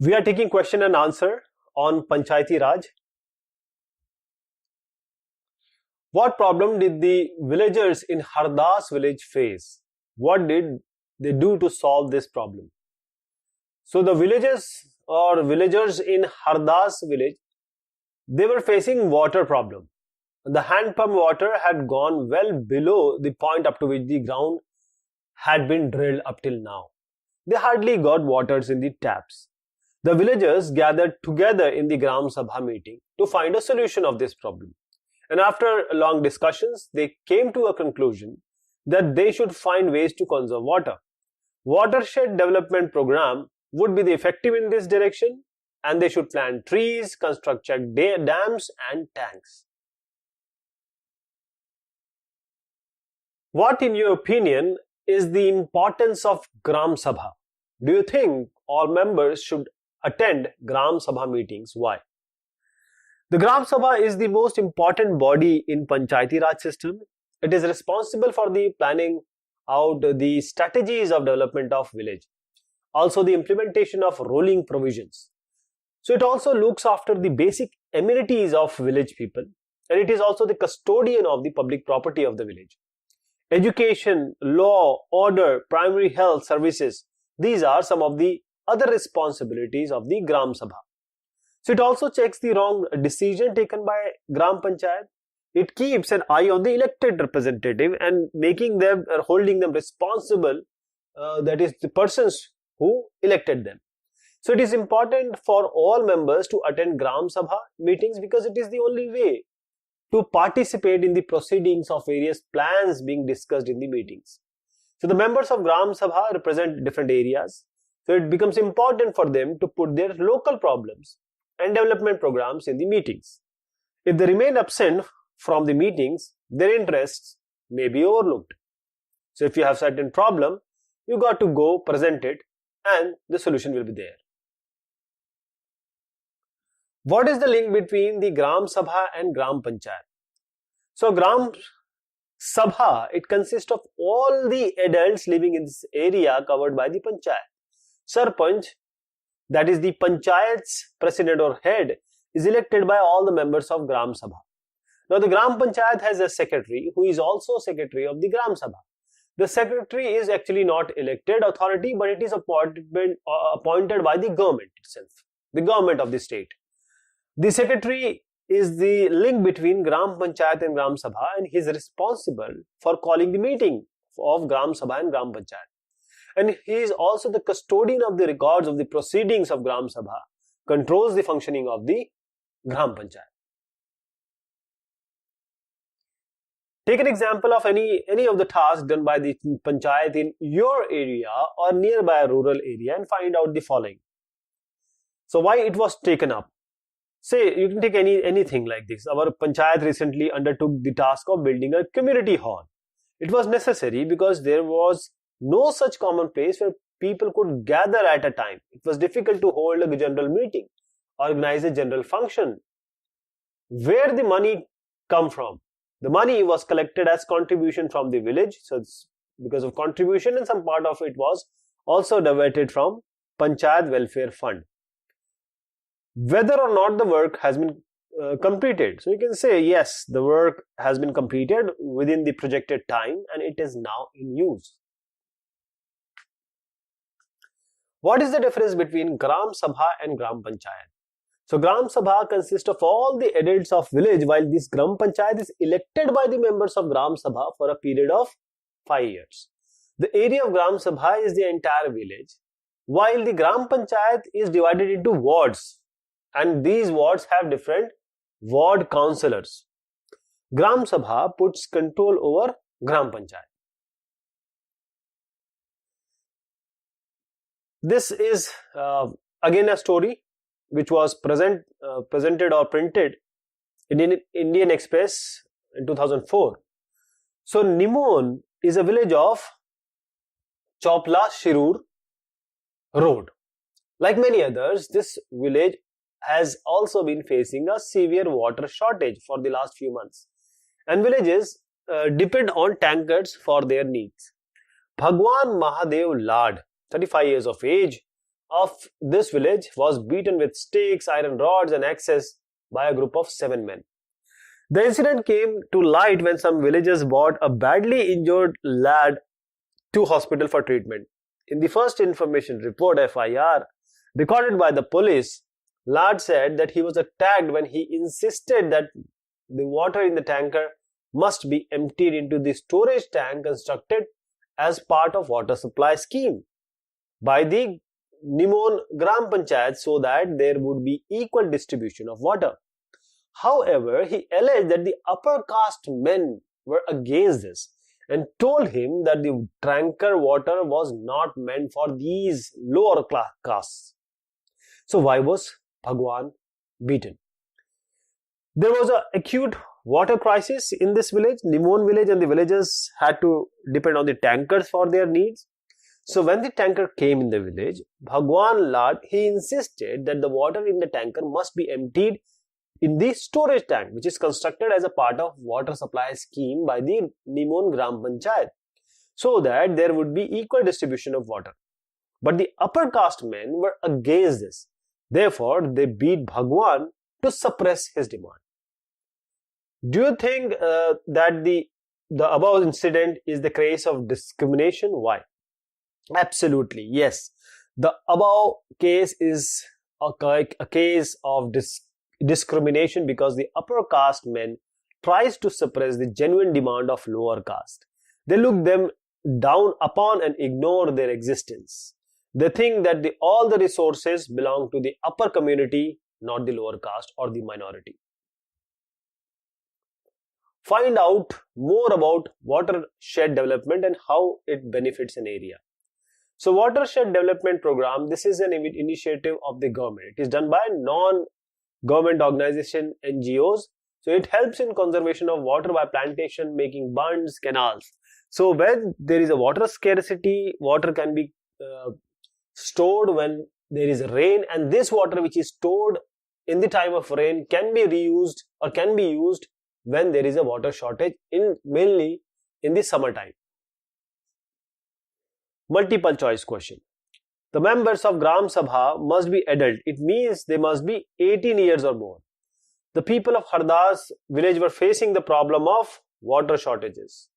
We are taking question and answer on Panchayati Raj. What problem did the villagers in Hardas village face? What did they do to solve this problem? So the villagers in Hardas village, they were facing water problem. The hand pump water had gone well below the point up to which the ground had been drilled up till now. They hardly got waters in the taps. The villagers gathered together in the Gram Sabha meeting to find a solution of this problem. And after long discussions, they came to a conclusion that they should find ways to conserve water. Watershed development program would be effective in this direction, and they should plant trees, construct check dams and tanks. What, in your opinion, is the importance of Gram Sabha? Do you think all members should attend Gram Sabha meetings? Why? The Gram Sabha is the most important body in Panchayati Raj system. It is responsible for the planning out the strategies of development of village, also the implementation of rolling provisions. So it also looks after the basic amenities of village people, and it is also the custodian of the public property of the village. Education, law, order, primary health services, these are some of the other responsibilities of the Gram Sabha. So it also checks the wrong decision taken by Gram Panchayat. It keeps an eye on the elected representative and making them or holding them responsible, that is the persons who elected them. So it is important for all members to attend Gram Sabha meetings because it is the only way to participate in the proceedings of various plans being discussed in the meetings. So the members of Gram Sabha represent different areas. So it becomes important for them to put their local problems and development programs in the meetings. If they remain absent from the meetings, their interests may be overlooked. So if you have certain problem, you got to go present it and the solution will be there. What is the link between the Gram Sabha and Gram Panchayat? So Gram Sabha, it consists of all the adults living in this area covered by the Panchayat. Sarpanch, that is the Panchayat's president or head, is elected by all the members of Gram Sabha. Now the Gram Panchayat has a secretary who is also secretary of the Gram Sabha. The secretary is actually not elected authority, but it is appointed by the government itself, the government of the state. The secretary is the link between Gram Panchayat and Gram Sabha, and he is responsible for calling the meeting of Gram Sabha and Gram Panchayat. And he is also the custodian of the records of the proceedings of Gram Sabha, controls the functioning of the Gram Panchayat. Take an example of any of the tasks done by the Panchayat in your area or nearby a rural area and find out the following. So why it was taken up? Say, you can take anything like this. Our Panchayat recently undertook the task of building a community hall. It was necessary because there was no such common place where people could gather at a time. It was difficult to hold a general meeting, organize a general function. Where the money come from? The money was collected as contribution from the village. So it's because of contribution, and some part of it was also diverted from Panchayat Welfare Fund. Whether or not the work has been completed. So you can say, yes, the work has been completed within the projected time and it is now in use. What is the difference between Gram Sabha and Gram Panchayat? So Gram Sabha consists of all the adults of village, while this Gram Panchayat is elected by the members of Gram Sabha for a period of 5 years. The area of Gram Sabha is the entire village, while the Gram Panchayat is divided into wards, and these wards have different ward councillors. Gram Sabha puts control over Gram Panchayat. This is again a story which was presented or printed in Indian Express in 2004. So Nimon is a village of Chopla Shirur Road. Like many others, this village has also been facing a severe water shortage for the last few months, and villages depend on tankers for their needs. Bhagwan Mahadev Lad, 35 years of age, of this village was beaten with sticks, iron rods and axes by a group of 7 men. The incident came to light when some villagers brought a badly injured lad to hospital for treatment. In the first information report (FIR) recorded by the police, lad said that he was attacked when he insisted that the water in the tanker must be emptied into the storage tank constructed as part of water supply scheme by the Nimon Gram Panchayat so that there would be equal distribution of water. However, he alleged that the upper caste men were against this and told him that the tanker water was not meant for these lower castes. So why was Bhagwan beaten? There was an acute water crisis in this village, Nimon village, and the villagers had to depend on the tankers for their needs. So when the tanker came in the village, Bhagwan lad, he insisted that the water in the tanker must be emptied in the storage tank, which is constructed as a part of water supply scheme by the Nimon Gram Panchayat, so that there would be equal distribution of water. But the upper caste men were against this. Therefore, they beat Bhagwan to suppress his demand. Do you think that the above incident is the case of discrimination? Why? Absolutely, yes. The above case is a case of discrimination because the upper caste men tries to suppress the genuine demand of lower caste. They look them down upon and ignore their existence. They think that all the resources belong to the upper community, not the lower caste or the minority. Find out more about watershed development and how it benefits an area. So watershed development program, this is an initiative of the government. It is done by non-government organization, NGOs. So it helps in conservation of water by plantation, making bunds, canals. So when there is a water scarcity, water can be stored when there is rain, and this water which is stored in the time of rain can be reused or can be used when there is a water shortage, mainly in the summertime. Multiple choice question. The members of Gram Sabha must be adult. It means they must be 18 years or more. The people of Hardas village were facing the problem of water shortages.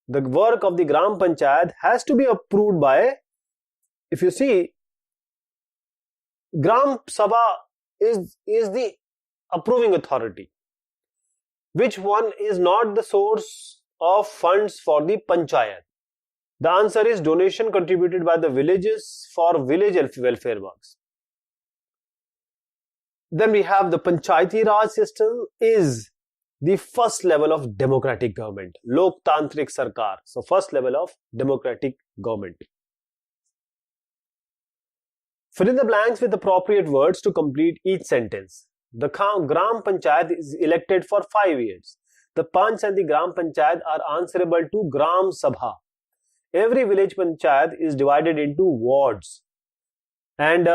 The work of the Gram Panchayat has to be approved by, if you see, Gram Sabha is the approving authority. Which one is not the source of funds for the Panchayat? The answer is donation contributed by the villages for village welfare works. Then we have the Panchayati Raj system is the first level of democratic government. Loktantrik Sarkar. So first level of democratic government. Fill in the blanks with appropriate words to complete each sentence. The Gram Panchayat is elected for 5 years. The Panch and the Gram Panchayat are answerable to Gram Sabha. Every village Panchayat is divided into wards. And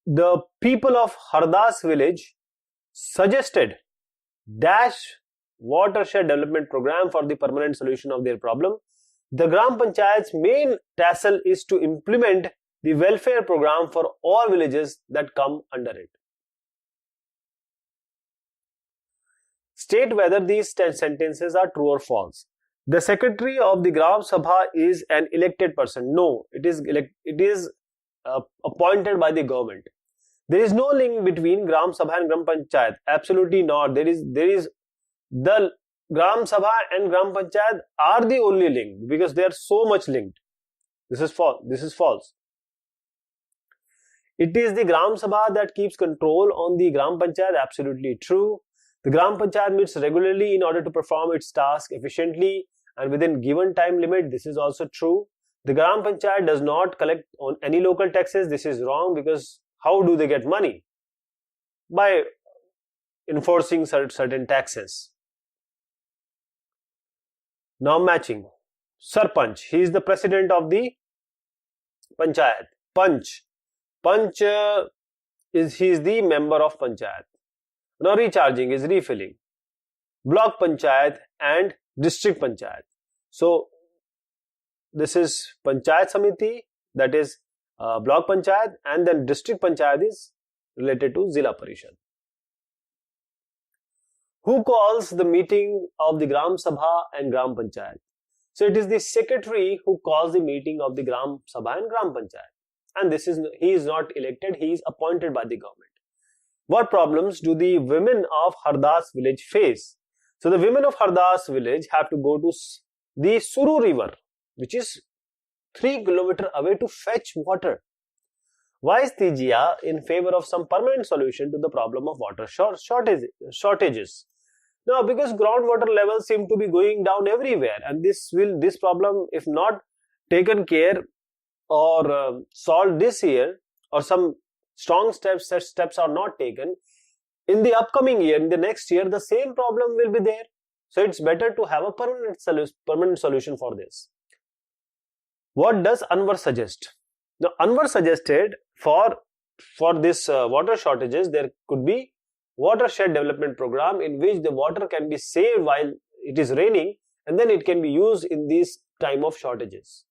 the people of Hardas village suggested dash watershed development program for the permanent solution of their problem. The Gram Panchayat's main tassel is to implement the welfare program for all villages that come under it. State whether these 10 sentences are true or false. The secretary of the Gram Sabha is an elected person. No, it is appointed by the government. There is no link between Gram Sabha and Gram Panchayat. Absolutely not. There is the Gram Sabha and Gram Panchayat are the only link because they are so much linked. This is false. This is false. It is the Gram Sabha that keeps control on the Gram Panchayat. Absolutely true. The Gram Panchayat meets regularly in order to perform its task efficiently and within given time limit. This is also true. The Gram Panchayat does not collect on any local taxes. This is wrong because how do they get money? By enforcing certain taxes. Now matching. Sarpanch, he is the president of the Panchayat. Panch he is the member of Panchayat. Now recharging is refilling. Block Panchayat and District Panchayat. So this is Panchayat Samiti, that is Block Panchayat, and then District Panchayat is related to Zila Parishad. Who calls the meeting of the Gram Sabha and Gram Panchayat? So it is the secretary who calls the meeting of the Gram Sabha and Gram Panchayat. And he is not elected, he is appointed by the government. What problems do the women of Hardas village face? So the women of Hardas village have to go to the Suru river, which is 3 kilometers away, to fetch water. Why is TGA in favor of some permanent solution to the problem of water shortages? Now, because groundwater levels seem to be going down everywhere, and this problem, if not taken care or solved this year, or some strong steps are not taken, in the upcoming year, in the next year, the same problem will be there. So it's better to have a permanent solution for this. What does Anwar suggest? Now, Anwar suggested for this water shortages, there could be watershed development program in which the water can be saved while it is raining, and then it can be used in this time of shortages.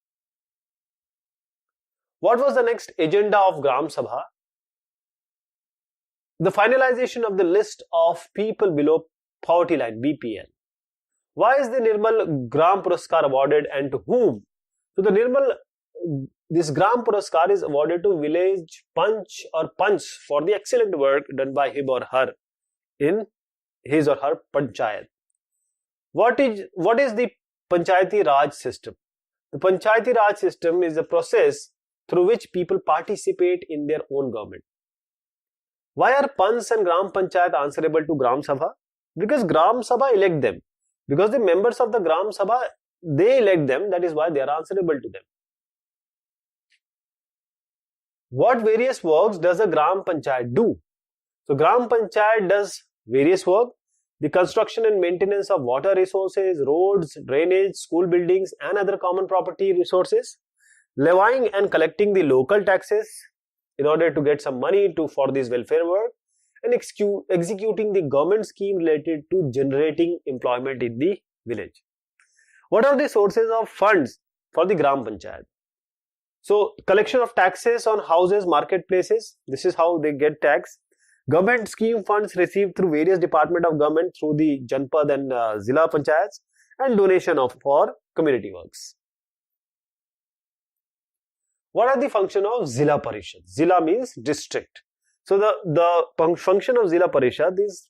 What was the next agenda of Gram Sabha? The finalization of the list of people below poverty line, BPL. Why is the Nirmal Gram Puraskar awarded, and to whom? So this Gram Puraskar is awarded to village Panch or Panch for the excellent work done by him or her in his or her Panchayat. What is the Panchayati Raj system? The Panchayati Raj system is a process through which people participate in their own government. Why are Panch and Gram Panchayat answerable to Gram Sabha? Because Gram Sabha elect them. Because the members of the Gram Sabha, they elect them, that is why they are answerable to them. What various works does a Gram Panchayat do? So Gram Panchayat does various work: the construction and maintenance of water resources, roads, drainage, school buildings and other common property resources, levying and collecting the local taxes in order to get some money for this welfare work, and executing the government scheme related to generating employment in the village. What are the sources of funds for the Gram Panchayat? So, collection of taxes on houses, marketplaces, this is how they get tax. Government scheme funds received through various department of government through the Janpad and Zila Panchayats, and donation for community works. What are the function of Zila Parishad? Zila means district. So the function of Zila Parishad is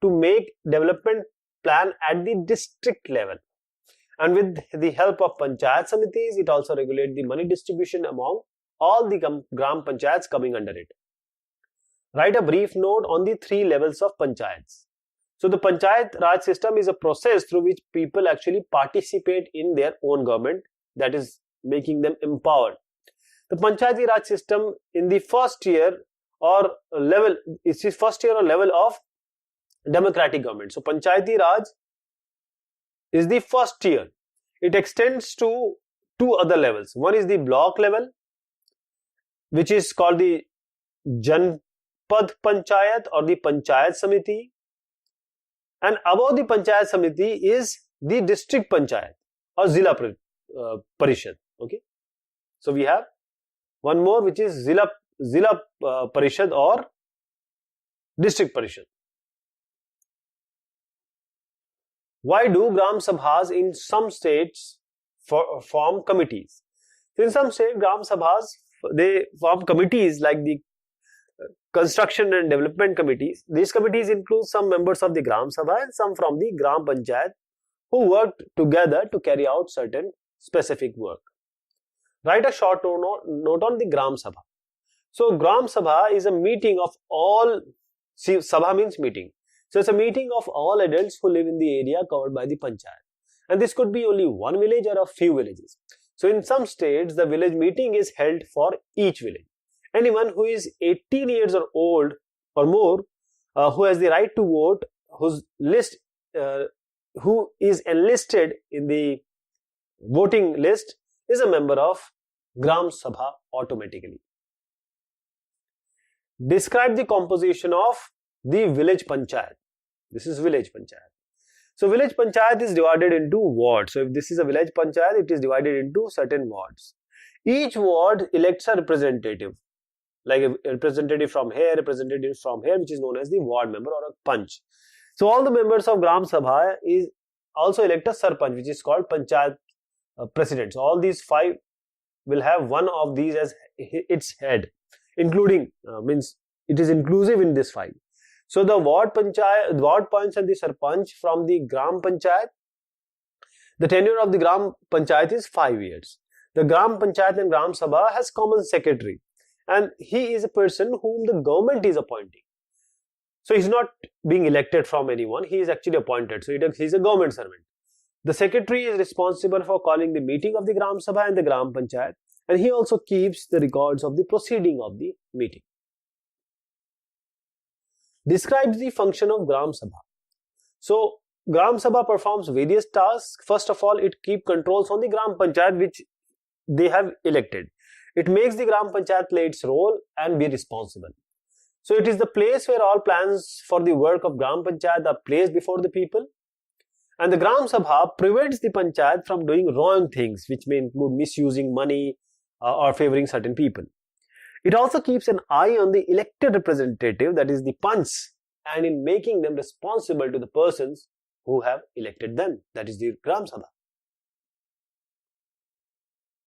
to make development plan at the district level. And with the help of Panchayat Samitis, it also regulates the money distribution among all the Gram Panchayats coming under it. Write a brief note on the 3 levels of Panchayats. So the Panchayat Raj system is a process through which people actually participate in their own government, that is making them empowered. The Panchayati Raj system in the first year or level of democratic government. So Panchayati Raj is the first year. It extends to 2 other levels. One is the block level, which is called the Janpad Panchayat or the Panchayat Samiti, and above the Panchayat Samiti is the District Panchayat or Zila Parishad. Okay, so we have one more, which is Zila Parishad or District Parishad. Why do Gram Sabhas in some states form committees? So in some states, Gram Sabhas, they form committees like the construction and development committees. These committees include some members of the Gram Sabha and some from the Gram Panchayat who worked together to carry out certain specific work. Write a short note on the Gram Sabha. So Gram Sabha is a meeting of all, Sabha means meeting. So it's a meeting of all adults who live in the area covered by the Panchayat. And this could be only one village or a few villages. So in some states, the village meeting is held for each village. Anyone who is 18 years or old or more, who has the right to vote, who is enlisted in the voting list, is a member of Gram Sabha automatically. Describe the composition of the village Panchayat. This is village Panchayat. So village Panchayat is divided into wards. So if this is a village Panchayat, it is divided into certain wards. Each ward elects a representative, like a representative from here, representative from here, which is known as the ward member or a panch. So all the members of Gram Sabha is also elect a sarpanch, which is called Panchayat president. So all these 5 will have one of these as its head, including means it is inclusive in this 5. So the ward panch and the sarpanch from the Gram Panchayat, the tenure of the Gram Panchayat is 5 years. The Gram Panchayat and Gram Sabha has common secretary, and he is a person whom the government is appointing. So he's not being elected from anyone, he is actually appointed. So he is a government servant. The secretary is responsible for calling the meeting of the Gram Sabha and the Gram Panchayat, and he also keeps the records of the proceeding of the meeting. Describes the function of Gram Sabha. So Gram Sabha performs various tasks. First of all, it keeps controls on the Gram Panchayat which they have elected. It makes the Gram Panchayat play its role and be responsible. So it is the place where all plans for the work of Gram Panchayat are placed before the people. And the Gram Sabha prevents the Panchayat from doing wrong things, which may include misusing money or favoring certain people. It also keeps an eye on the elected representative, that is the panch, and in making them responsible to the persons who have elected them, that is the Gram Sabha.